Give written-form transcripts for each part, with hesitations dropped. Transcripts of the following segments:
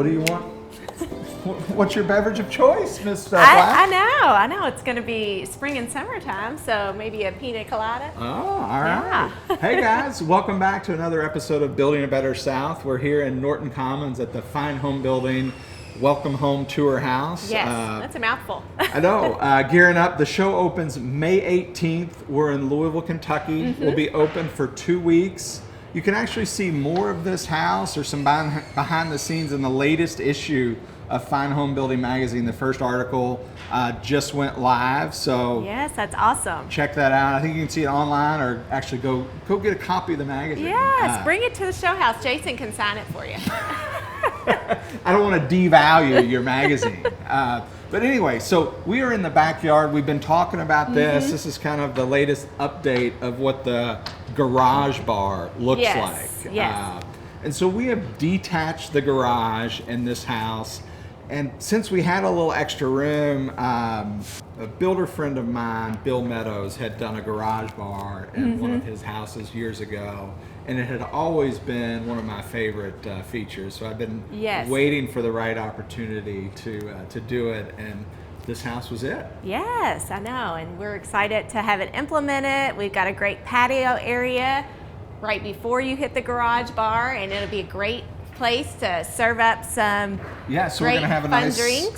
What do you want? What's your beverage of choice, Miss Black? I know. It's going to be spring and summertime, so maybe a pina colada. Oh, all right. Yeah. Hey guys, welcome back to another episode of Building a Better South. We're here in Norton Commons at the fine Homebuilding Welcome Home Tour House. Yes, that's a mouthful. I know. Gearing up. The show opens May 18th. We're in Louisville, Kentucky. Mm-hmm. We'll be open for 2 weeks. You can actually see more of this house or some behind the scenes in the latest issue of Fine Homebuilding magazine. The first article just went live, so yes, that's awesome. Check that out. I think you can see it online, or actually go get a copy of the magazine. Yes, bring it to the show house. Jason can sign it for you. I don't want to devalue your magazine. But anyway, so we are in the backyard. We've been talking about this. Mm-hmm. This is kind of the latest update of what the garage bar looks like. Yes. And so we have detached the garage in this house. And since we had a little extra room, a builder friend of mine, Bill Meadows, had done a garage bar in one of his houses years ago. And it had always been one of my favorite features. So I've been waiting for the right opportunity to do it. And this house was it. Yes, I know. And we're excited to have it implemented. We've got a great patio area right before you hit the garage bar. And it'll be a great place to serve up some so we're going to have a nice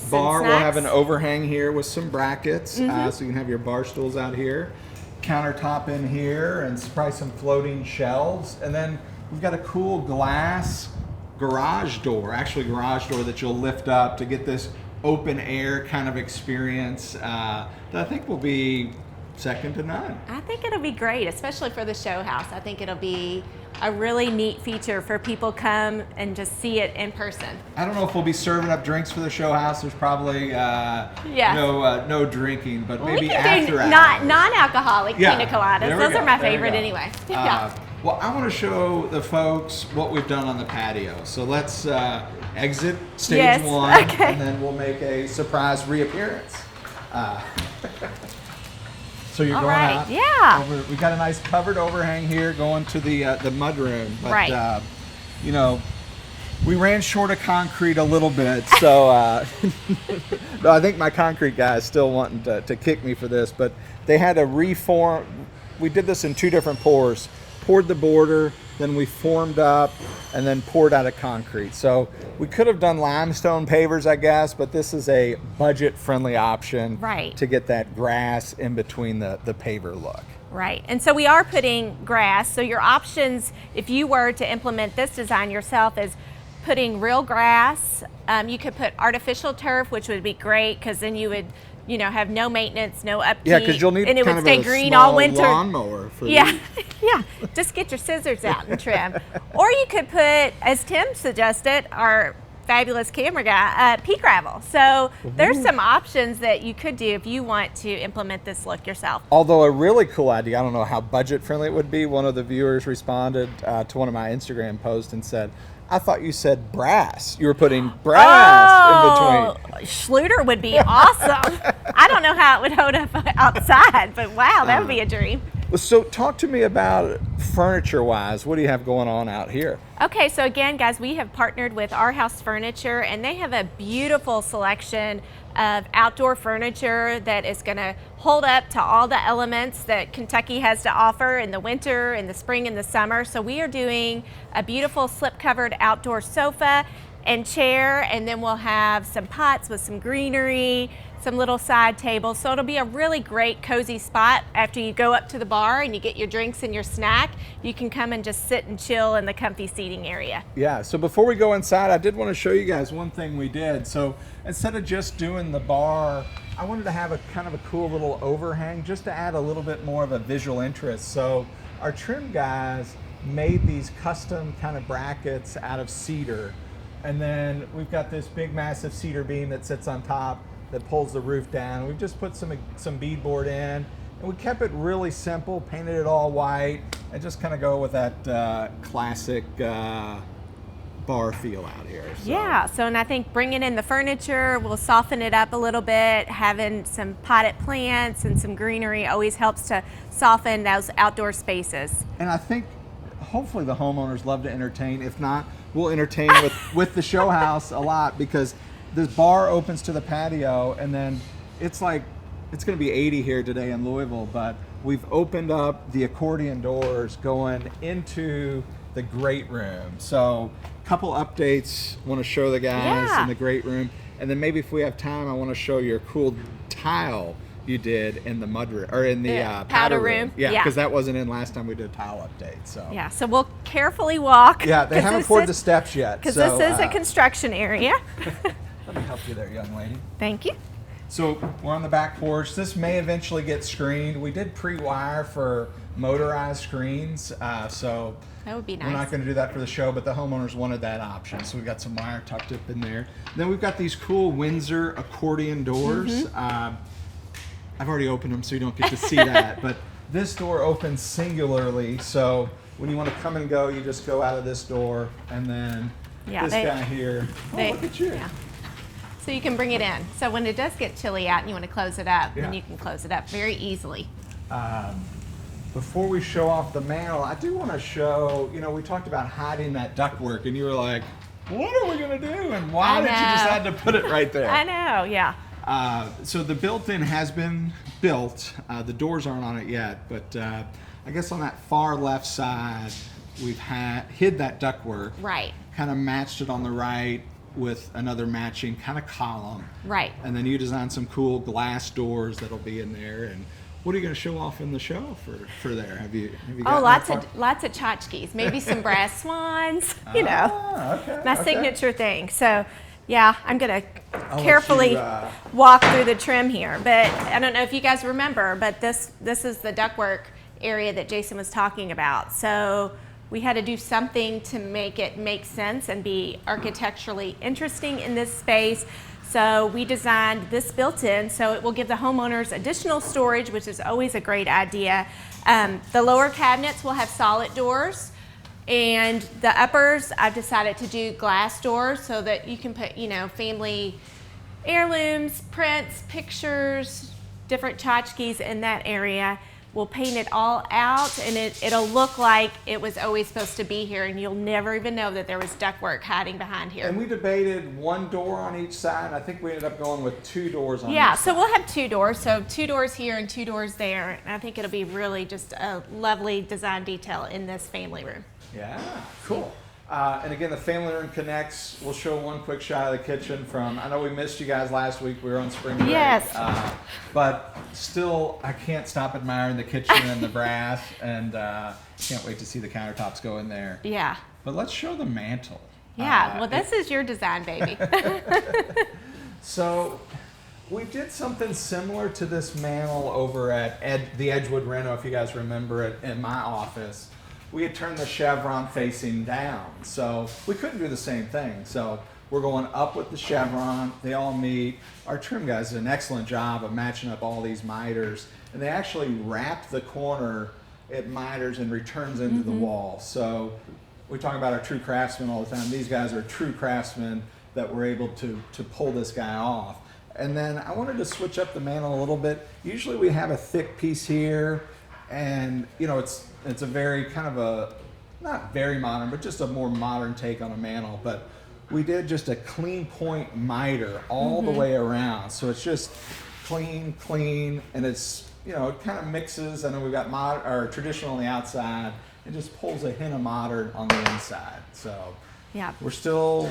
bar. We'll have an overhang here with some brackets. So you can have your bar stools out here. Countertop in here, and probably some floating shelves, and then we've got a cool glass garage door that you'll lift up to get this open air kind of experience that I think will be second to none. I think it'll be great, especially for the show house. I think it'll be a really neat feature for people come and just see it in person. I don't know if we'll be serving up drinks for the show house. There's probably no drinking, but maybe after hours. Non-alcoholic pina coladas. Those are my favorite anyway. Well, I want to show the folks what we've done on the patio. So let's exit stage one, and then we'll make a surprise reappearance. So you're going out. Yeah. We've got a nice covered overhang here going to the mud room. But, we ran short of concrete a little bit. So no, I think my concrete guy is still wanting to kick me for this. But they had to reform. We did this in 2 different pours. Poured the border, then we formed up, and then poured out of concrete. So we could have done limestone pavers, I guess, but this is a budget-friendly option to get that grass in between the paver look. Right, and so we are putting grass. So your options, if you were to implement this design yourself, is putting real grass. You could put artificial turf, which would be great, because then you would have no maintenance, no upkeep. Yeah, because you'll need and it kind would of stay a green small all winter. Lawnmower for yeah. Just get your scissors out and trim. Or you could put, as Tim suggested, our fabulous camera guy, pea gravel. So there's some options that you could do if you want to implement this look yourself. Although a really cool idea, I don't know how budget friendly it would be. One of the viewers responded to one of my Instagram posts and said, I thought you said brass. You were putting brass in between. Schluter would be awesome. I don't know how it would hold up outside, but wow, that would be a dream. So talk to me about furniture-wise. What do you have going on out here? Okay, so again, guys, we have partnered with Our House Furniture, and they have a beautiful selection of outdoor furniture that is going to hold up to all the elements that Kentucky has to offer in the winter, in the spring, and the summer. So we are doing a beautiful slip-covered outdoor sofa and chair, and then we'll have some pots with some greenery, some little side tables. So it'll be a really great cozy spot after you go up to the bar and you get your drinks and your snack. You can come and just sit and chill in the comfy seating area. Yeah, so before we go inside, I did want to show you guys one thing we did. So instead of just doing the bar, I wanted to have a kind of a cool little overhang just to add a little bit more of a visual interest. So our trim guys made these custom kind of brackets out of cedar. And then we've got this big massive cedar beam that sits on top that pulls the roof down. We've just put some beadboard in, and we kept it really simple, painted it all white, and just kind of go with that classic bar feel out here. So. Yeah, and I think bringing in the furniture will soften it up a little bit. Having some potted plants and some greenery always helps to soften those outdoor spaces. And I think hopefully the homeowners love to entertain. If not, we'll entertain with the show house a lot, because this bar opens to the patio, and then it's like, it's going to be 80 here today in Louisville, but we've opened up the accordion doors going into the great room. So a couple updates want to show the guys in the great room. And then maybe if we have time, I want to show you a cool tile you did in the mud room, or in the powder room. Yeah, because that wasn't in last time we did a tile update. So yeah, so we'll carefully walk. Yeah, they haven't poured the steps yet. Because this is a construction area. Let me help you there, young lady. Thank you. So we're on the back porch. This may eventually get screened. We did pre-wire for motorized screens, so that would be nice. We're not going to do that for the show, but the homeowners wanted that option, so we got some wire tucked up in there. Then we've got these cool Windsor accordion doors. I've already opened them, so you don't get to see that, but this door opens singularly, so when you want to come and go, you just go out of this door, and then this guy here. Look at you. Yeah. So you can bring it in. So when it does get chilly out and you want to close it up, then you can close it up very easily. Before we show off the mantel, I do want to show, we talked about hiding that ductwork, and you were like, what are we going to do? And why did you decide to put it right there? I know, yeah. So the built-in has been built. The doors aren't on it yet, but I guess on that far left side, we've hid that ductwork. Right. Kind of matched it on the right with another matching kind of column. Right. And then you designed some cool glass doors that'll be in there. And what are you going to show off in the show for there? Have you got lots of tchotchkes, maybe some brass swans, my signature thing. So yeah, I'm going to carefully walk through the trim here. But I don't know if you guys remember, but this is the ductwork area that Jason was talking about. So we had to do something to make it make sense and be architecturally interesting in this space. So we designed this built-in, so it will give the homeowners additional storage, which is always a great idea. The lower cabinets will have solid doors, and the uppers, I've decided to do glass doors so that you can put, family heirlooms, prints, pictures, different tchotchkes in that area. We'll paint it all out, and it'll look like it was always supposed to be here, and you'll never even know that there was ductwork hiding behind here. And we debated one door on each side. I think we ended up going with 2 doors on each side. Yeah, so we'll have 2 doors. So 2 doors here and 2 doors there. And I think it'll be really just a lovely design detail in this family room. Yeah, cool. And again, the family room connects. We'll show one quick shot of the kitchen from, I know we missed you guys last week. We were on spring break. Yes. But still, I can't stop admiring the kitchen and the brass, and can't wait to see the countertops go in there. Yeah. But let's show the mantle. Yeah, well, this is your design, baby. So we did something similar to this mantle over at the Edgewood Reno, if you guys remember it, in my office. We had turned the chevron facing down, so we couldn't do the same thing. So we're going up with the chevron. They all meet. Our trim guys did an excellent job of matching up all these miters, and they actually wrap the corner it miters and returns into the wall. So we talk about our true craftsmen all the time. These guys are true craftsmen that were able to pull this guy off. And then I wanted to switch up the mantle a little bit. Usually we have a thick piece here, and it's a very kind of a, not very modern, but just a more modern take on a mantle. But we did just a clean point miter all the way around. So it's just clean, and it's, it kind of mixes. And then we've got traditional on the outside. It just pulls a hint of modern on the inside. So yeah, we're still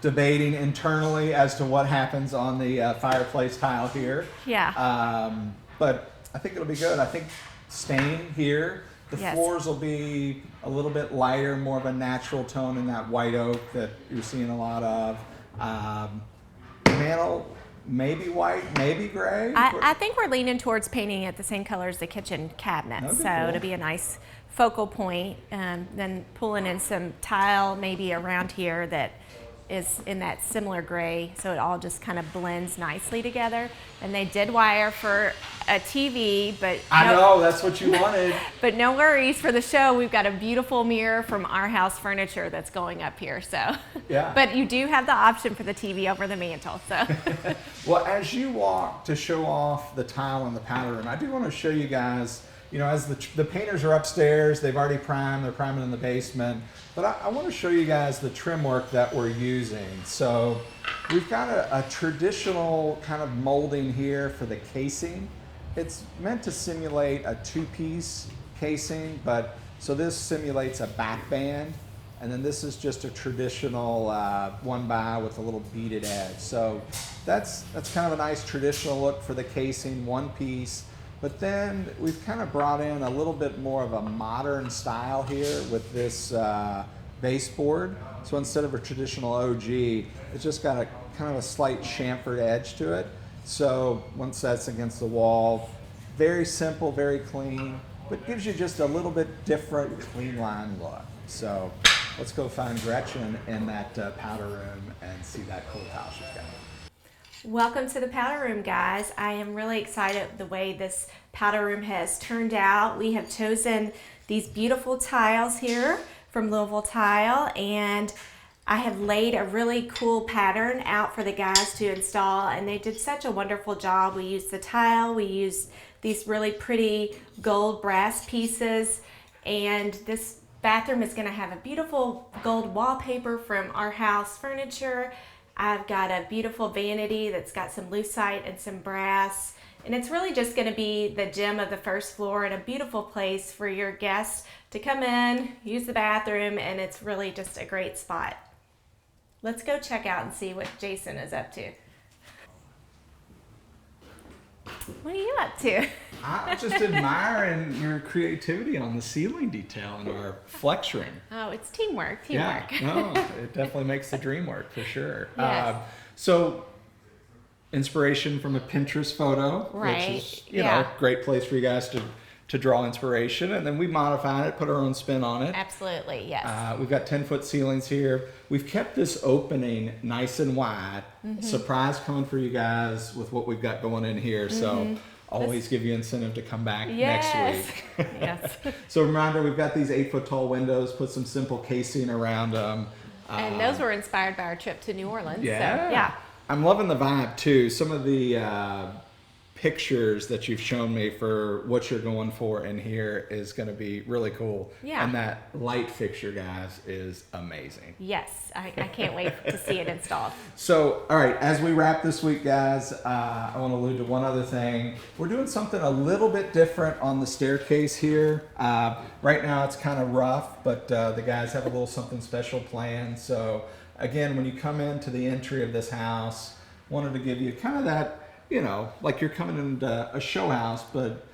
debating internally as to what happens on the fireplace tile here. Yeah. But I think it'll be good. I think stain here. The floors will be a little bit lighter, more of a natural tone in that white oak that you're seeing a lot of. Mantle, maybe white, maybe gray. I think we're leaning towards painting it the same color as the kitchen cabinets. So cool. It'll be a nice focal point. Then pulling in some tile maybe around here that is in that similar gray, so it all just kind of blends nicely together. And they did wire for a TV, but I know that's what you wanted. But no worries, for the show we've got a beautiful mirror from Our House Furniture that's going up here. So yeah. But you do have the option for the TV over the mantle. So well, as you walk to show off the tile in the powder room, I do want to show you guys, you know, as the painters are upstairs, they've already primed, they're priming in the basement. But I want to show you guys the trim work that we're using. So we've got a traditional kind of molding here for the casing. It's meant to simulate a two-piece casing, but so this simulates a back band, and then this is just a traditional one by with a little beaded edge. So that's kind of a nice traditional look for the casing, one piece. But then we've kind of brought in a little bit more of a modern style here with this baseboard. So instead of a traditional OG, it's just got a kind of a slight chamfered edge to it. So once that's against the wall, very simple, very clean, but gives you just a little bit different clean line look. So let's go find Gretchen in that powder room and see that cool tile she's got. Welcome to the powder room, guys. I am really excited the way this powder room has turned out. We have chosen these beautiful tiles here from Louisville Tile, and I have laid a really cool pattern out for the guys to install, and they did such a wonderful job. We used the tile, we used these really pretty gold brass pieces, and this bathroom is going to have a beautiful gold wallpaper from Our House Furniture. I've got a beautiful vanity that's got some lucite and some brass, and it's really just going to be the gem of the first floor and a beautiful place for your guests to come in, use the bathroom, and it's really just a great spot. Let's go check out and see what Jason is up to. What are you up to? I'm just admiring your creativity on the ceiling detail in our flex room. Oh, it's teamwork, teamwork. Yeah, no, it definitely makes the dream work for sure. Yes. So, inspiration from a Pinterest photo, Right, which is, you know, great place for you guys to draw inspiration. And then we modified it, put our own spin on it. Absolutely, yes. We've got 10-foot ceilings here. We've kept this opening nice and wide. Surprise coming for you guys with what we've got going in here. So always give you incentive to come back next week. Yes. So reminder, we've got these 8-foot tall windows, put some simple casing around them. And those were inspired by our trip to New Orleans. Yeah. So, yeah. I'm loving the vibe too. Some of the pictures that you've shown me for what you're going for in here is going to be really cool. Yeah. And that light fixture, guys, is amazing. Yes, I can't wait to see it installed. So, all right, as we wrap this week, guys, I want to allude to one other thing. We're doing something a little bit different on the staircase here. Right now it's kind of rough, but the guys have a little something special planned. So, again, when you come into the entry of this house, wanted to give you kind of that, you know, like you're coming into a show house, but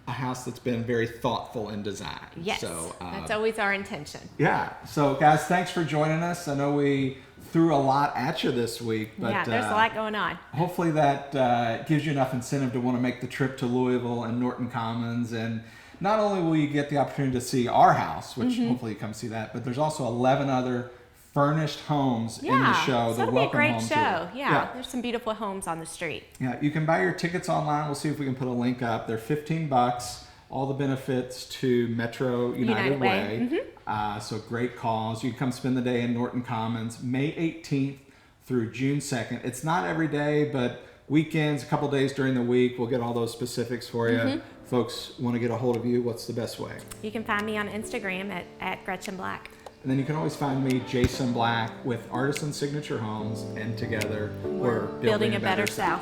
a house that's been very thoughtful in design. Yes, so, that's always our intention. Yeah. So, guys, thanks for joining us. I know we threw a lot at you this week, but yeah, there's a lot going on. hopefully that gives you enough incentive to want to make the trip to Louisville and Norton Commons. And not only will you get the opportunity to see our house, which hopefully you come see that, but there's also 11 other furnished homes in the show. So The it'll be a Welcome great Home show. Tour. Yeah, there's some beautiful homes on the street. Yeah, you can buy your tickets online. We'll see if we can put a link up. They're $15. All the benefits to Metro United Way. So great cause. You can come spend the day in Norton Commons, May 18th through June 2nd. It's not every day, but weekends, a couple days during the week, we'll get all those specifics for you. Folks want to get a hold of you, what's the best way? You can find me on Instagram at Gretchen Black. And then you can always find me, Jason Black, with Artisan Signature Homes, and together we're Building a better South.